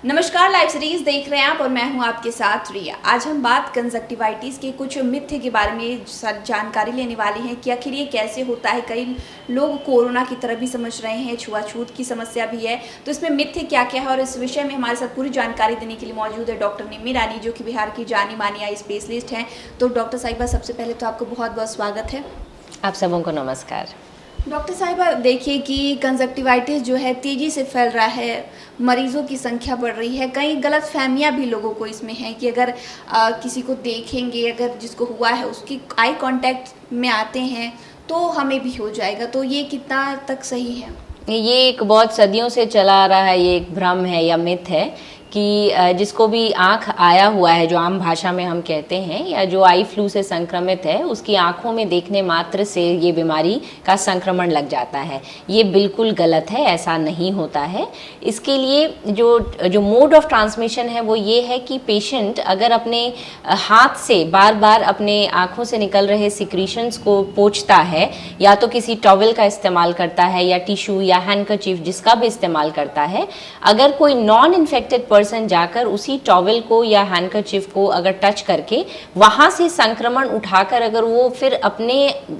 नमस्कार, live series देख रहे हैं आप और मैं हूं आपके साथ रिया। आज हम बात कंजक्टिवाइटिस के कुछ मिथ्य के बारे में जानकारी लेने वाले हैं कि आखिर ये कैसे होता है। कई लोग कोरोना की तरह भी समझ रहे हैं, छुआछूत की समस्या भी है, तो इसमें मिथ्य क्या क्या है और इस विषय में हमारे साथ पूरी जानकारी देने के लिए मौजूद है डॉक्टर निम्मी रानी, जो कि बिहार की जानी मानी आई स्पेशलिस्ट हैं। तो डॉक्टर साहिबा, सबसे पहले तो आपको बहुत बहुत स्वागत है। आप सबों को नमस्कार। डॉक्टर साहिबा, देखिए कि कंजक्टिवाइटिस जो है तेज़ी से फैल रहा है, मरीजों की संख्या बढ़ रही है। कई गलत फहमियाँ भी लोगों को इसमें हैं कि अगर किसी को देखेंगे, अगर जिसको हुआ है उसकी आई कांटेक्ट में आते हैं तो हमें भी हो जाएगा, तो ये कितना तक सही है? ये एक बहुत सदियों से चला आ रहा है, ये एक भ्रम है या मिथ है कि जिसको भी आँख आया हुआ है, जो आम भाषा में हम कहते हैं, या जो आई फ्लू से संक्रमित है, उसकी आँखों में देखने मात्र से ये बीमारी का संक्रमण लग जाता है। ये बिल्कुल गलत है, ऐसा नहीं होता है। इसके लिए जो मोड ऑफ ट्रांसमिशन है वो ये है कि पेशेंट अगर अपने हाथ से बार बार अपने आँखों से निकल रहे सिक्रीशंस को पोंछता है, या तो किसी टॉवल का इस्तेमाल करता है या टिश्यू या हैंडकरचीफ जिसका भी इस्तेमाल करता है, अगर कोई नॉन इन्फेक्टेड पर्सन जाकर उसी टॉवल को या हैंडकरचीफ को अगर टच करके वहाँ से संक्रमण उठाकर अगर वो फिर अपने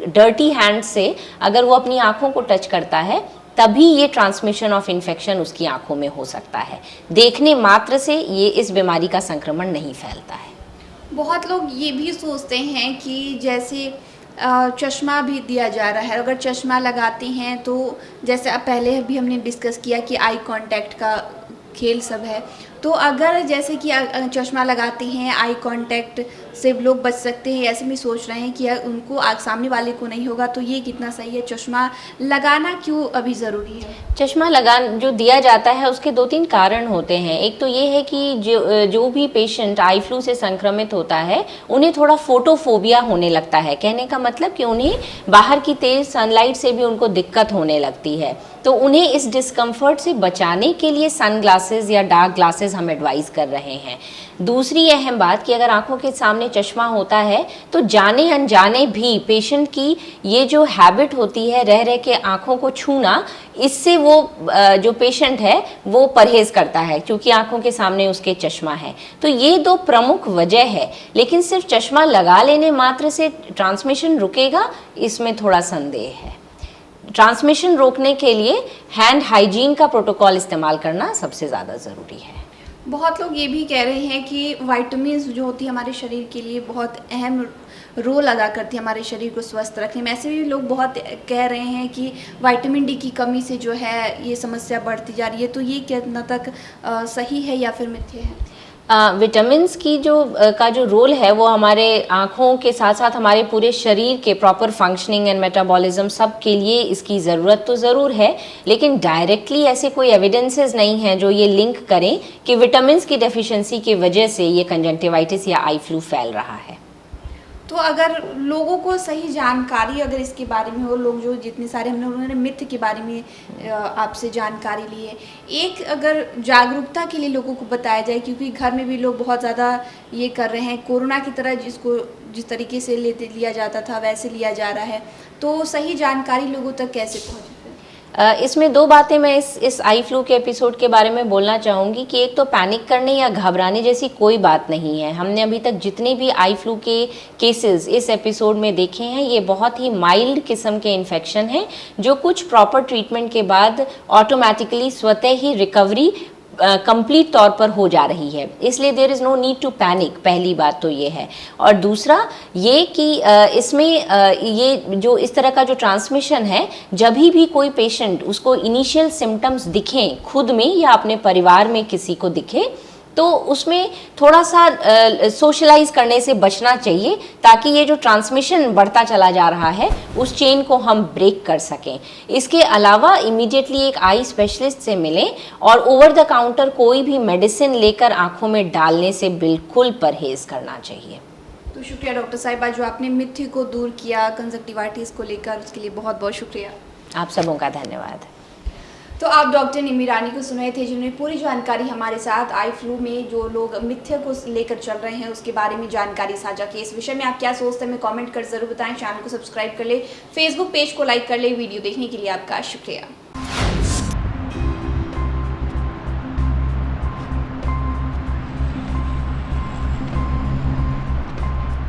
डर्टी हैंड से अगर वो अपनी आँखों को टच करता है, तभी ये ट्रांसमिशन ऑफ इन्फेक्शन उसकी आँखों में हो सकता है। देखने मात्र से ये इस बीमारी का संक्रमण नहीं फैलता है। बहुत लोग ये भी सोचते हैं कि जैसे चश्मा भी दिया जा रहा है, अगर चश्मा लगाते हैं तो जैसे अब पहले भी हमने डिस्कस किया कि आई कांटेक्ट का खेल सब है, तो अगर जैसे कि चश्मा लगाते हैं आई कांटेक्ट से लोग बच सकते हैं, ऐसे भी सोच रहे हैं कि उनको सामने वाले को नहीं होगा, तो ये कितना सही है? चश्मा लगाना क्यों अभी ज़रूरी है? चश्मा जो दिया जाता है उसके दो तीन कारण होते हैं। एक तो ये है कि जो भी पेशेंट आई फ्लू से संक्रमित होता है उन्हें थोड़ा फोटोफोबिया होने लगता है। कहने का मतलब कि उन्हें बाहर की तेज सनलाइट से भी उनको दिक्कत होने लगती है, तो उन्हें इस डिस्कम्फर्ट से बचाने के लिए सन ग्लासेस या डार्क ग्लासेस हम एडवाइस कर रहे हैं। दूसरी अहम बात कि अगर आंखों के सामने चश्मा होता है तो जाने अनजाने भी पेशेंट की ये जो हैबिट होती है रह रह के आंखों को छूना, इससे वो जो पेशेंट है वो परहेज करता है, क्योंकि आंखों के सामने उसके चश्मा है। तो ये दो प्रमुख वजह है। लेकिन सिर्फ चश्मा लगा लेने मात्र से ट्रांसमिशन रुकेगा, इसमें थोड़ा संदेह है। ट्रांसमिशन रोकने के लिए हैंड हाइजीन का प्रोटोकॉल इस्तेमाल करना सबसे ज़्यादा ज़रूरी है। बहुत लोग ये भी कह रहे हैं कि विटामिन्स जो होती है हमारे शरीर के लिए बहुत अहम रोल अदा करती है हमारे शरीर को स्वस्थ रखने में। ऐसे भी लोग बहुत कह रहे हैं कि विटामिन डी की कमी से जो है ये समस्या बढ़ती जा रही है, तो ये कितना तक सही है या फिर मिथ्या है? विटामिन्स की का जो रोल है वो हमारे आँखों के साथ साथ हमारे पूरे शरीर के प्रॉपर फंक्शनिंग एंड मेटाबॉलिज्म सब के लिए इसकी ज़रूरत तो ज़रूर है, लेकिन डायरेक्टली ऐसे कोई एविडेंसेस नहीं हैं जो ये लिंक करें कि विटामिन्स की डेफिशिएंसी की वजह से ये कंजंक्टिवाइटिस या आई फ्लू फैल रहा है। तो अगर लोगों को सही जानकारी अगर इसके बारे में हो, लोग जो जितने सारे उन्होंने मिथ्य के बारे में आपसे जानकारी ली है, एक अगर जागरूकता के लिए लोगों को बताया जाए, क्योंकि घर में भी लोग बहुत ज़्यादा ये कर रहे हैं, कोरोना की तरह जिसको जिस तरीके से लिया जाता था वैसे लिया जा रहा है, तो सही जानकारी लोगों तक कैसे पहुँचे? इसमें दो बातें मैं इस आई फ्लू के एपिसोड के बारे में बोलना चाहूँगी कि एक तो पैनिक करने या घबराने जैसी कोई बात नहीं है। हमने अभी तक जितने भी आई फ्लू के केसेस इस एपिसोड में देखे हैं, ये बहुत ही माइल्ड किस्म के इन्फेक्शन हैं जो कुछ प्रॉपर ट्रीटमेंट के बाद ऑटोमेटिकली स्वतः ही रिकवरी कंप्लीट तौर पर हो जा रही है। इसलिए there is no need to panic, पहली बात तो ये है। और दूसरा ये कि इसमें ये जो इस तरह का जो ट्रांसमिशन है, जब भी कोई पेशेंट उसको इनिशियल सिम्टम्स दिखें खुद में या अपने परिवार में किसी को दिखे, तो उसमें थोड़ा सा सोशलाइज करने से बचना चाहिए, ताकि ये जो ट्रांसमिशन बढ़ता चला जा रहा है उस चेन को हम ब्रेक कर सकें। इसके अलावा इमीडिएटली एक आई स्पेशलिस्ट से मिलें और ओवर द काउंटर कोई भी मेडिसिन लेकर आंखों में डालने से बिल्कुल परहेज करना चाहिए। तो शुक्रिया डॉक्टर साहिबा, जो आपने मिथ्य को दूर किया कंजक्टिवाइटिस को लेकर, उसके लिए बहुत बहुत शुक्रिया। आप सबों का धन्यवाद। तो आप डॉक्टर निम्मी रानी को सुन रहे थे, जिन्होंने पूरी जानकारी हमारे साथ आई फ्लू में जो लोग मिथ्या को लेकर चल रहे हैं उसके बारे में जानकारी साझा की। इस विषय में आप क्या सोचते हैं, हमें कमेंट कर जरूर बताएं। चैनल को सब्सक्राइब कर ले, फेसबुक पेज को लाइक कर ले। वीडियो देखने के लिए आपका शुक्रिया।